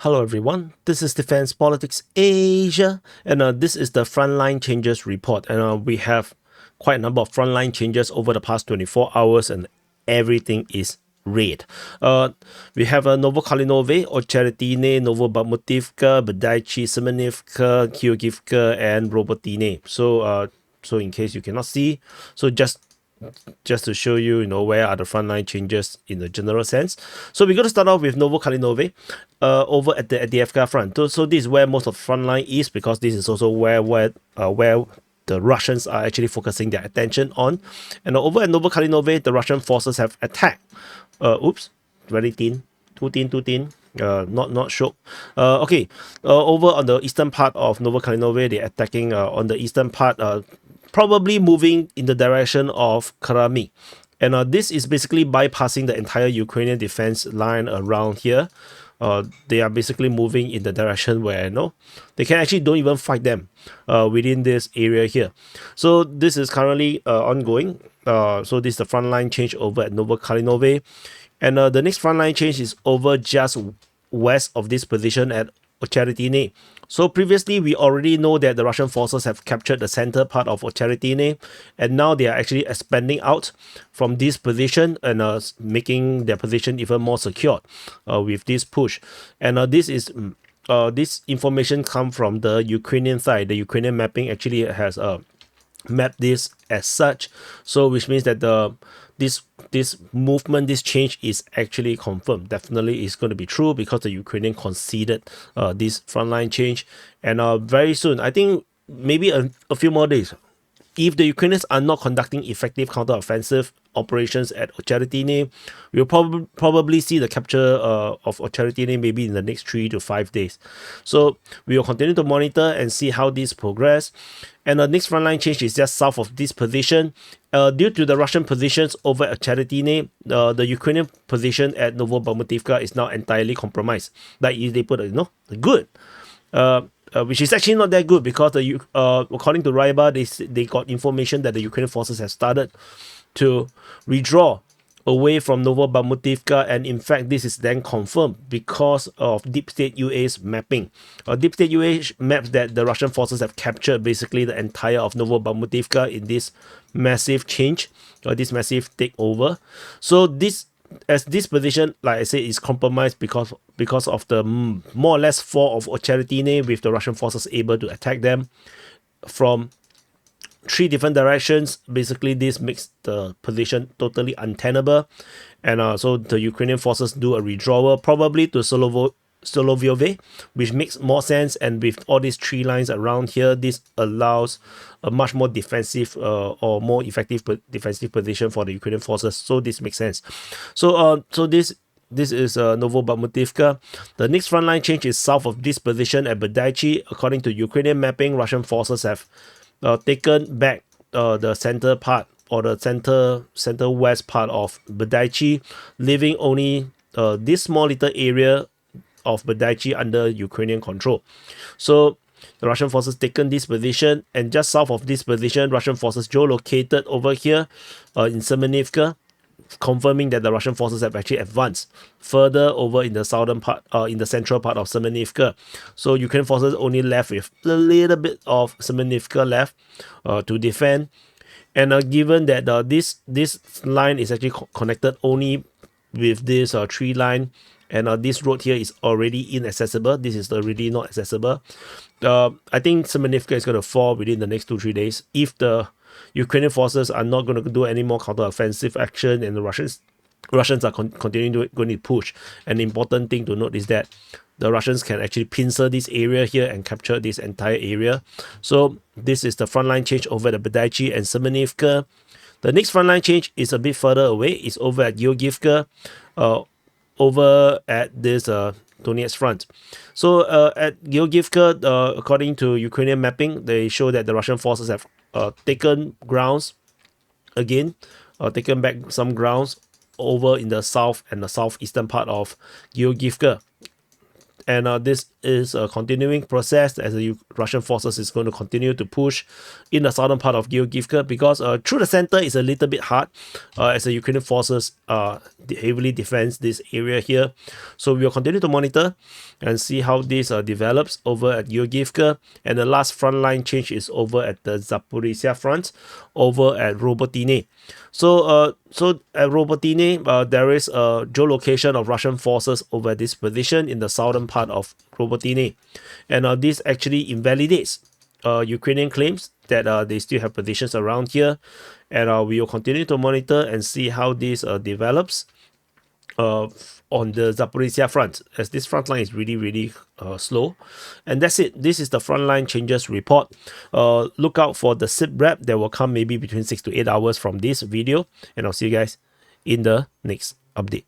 Hello everyone, this is Defense Politics Asia, and this is the Frontline Changes Report, and we have quite a number of frontline changes over the past 24 hours, and everything is red. We have Novobakhmutivka, Ocheretine, Novobakhmutivka, Berdychi, Semenivka, Georgiivka, and Robotyne. So in case you cannot see, so just to show you, where are the frontline changes in the general sense. So we're going to start off with Novobakhmutivka over at the Avdiivka front. So this is where most of the frontline is, because this is also where the Russians are actually focusing their attention on. And over at Novobakhmutivka, the Russian forces have attacked. Very thin, too thin. Not sure. Okay. Over on the eastern part of Novobakhmutivka, they're attacking on the eastern part. Probably moving in the direction of Karami. And this is basically bypassing the entire Ukrainian defense line around here. They are basically moving in the direction where they can actually don't even fight them within this area here. So this is currently ongoing. So this is the frontline change over at Novobakhmutivka. And the next frontline change is over just west of this position at Ocheretine. So previously, we already know that the Russian forces have captured the center part of Ocheretine, and now they are actually expanding out from this position and making their position even more secure with this push. And this information come from the Ukrainian side. The Ukrainian mapping actually has mapped this as such, so which means that this movement, this change is actually confirmed. Definitely is going to be true, because the Ukrainian conceded this frontline change, and very soon, I think maybe a few more days, if the Ukrainians are not conducting effective counter-offensive operations at Ocheretine, we'll probably see the capture of Ocheretine maybe in the next 3 to 5 days. So we will continue to monitor and see how this progress. And the next frontline change is just south of this position. Due to the Russian positions over at Ocheretine, the Ukrainian position at Novobakhmutivka is now entirely compromised. Like they put good. Which is actually not that good, because according to Ryba, they got information that the Ukrainian forces have started to withdraw away from Novobakhmutivka, and in fact this is then confirmed because of Deep State UA's mapping. Deep State UA maps that the Russian forces have captured basically the entire of Novobakhmutivka in this massive change, or this massive takeover. So this position, like I said, is compromised because of the more or less fall of Ocheretine, with the Russian forces able to attack them from 3 different directions. Basically, this makes the position totally untenable, and so the Ukrainian forces do a withdrawal, probably to Solovyove, which makes more sense. And with all these 3 lines around here, this allows a much more defensive or more effective defensive position for the Ukrainian forces. So this makes sense. So this is Novobakhmutivka. The next frontline change is south of this position at Berdychi. According to Ukrainian mapping, Russian forces have taken back the center part, or the center west part of Berdychi, leaving only this small little area of Berdychi under Ukrainian control. So the Russian forces taken this position, and just south of this position, Russian forces geolocated over here in Semenivka, confirming that the Russian forces have actually advanced further over in the southern part, in the central part of Semenivka. So Ukrainian forces only left with a little bit of Semenivka left to defend. And given that this line is actually connected only with this tree line, and this road here is already inaccessible, this is already not accessible, I think Semenivka is going to fall within the next 2-3 days if the Ukrainian forces are not going to do any more counter-offensive action, and the Russians are continuing going to push. An important thing to note is that the Russians can actually pincer this area here and capture this entire area. So this is the frontline change over the Berdychi and Semenivka. The next frontline change is a bit further away. It's over at Georgiivka, over at this Donetsk front. So at Georgiivka, according to Ukrainian mapping, they show that the Russian forces have taken grounds again, taken back some grounds over in the south and the southeastern part of Georgiivka. And this is a continuing process as the Russian forces is going to continue to push in the southern part of Georgiivka, because through the center is a little bit hard as the Ukrainian forces heavily defends this area here. So we will continue to monitor and see how this develops over at Georgiivka. And the last frontline change is over at the Zaporizhia front, over at Robotyne. So at Robotyne, there is a geolocation of Russian forces over this position in the southern part of Robotyne, and this actually invalidates Ukrainian claims that they still have positions around here, and we will continue to monitor and see how this develops on the Zaporizhia front, as this front line is really slow. And that's it. This is the frontline changes report. Look out for the SIP rep that will come maybe between 6 to 8 hours from this video, and I'll see you guys in the next update.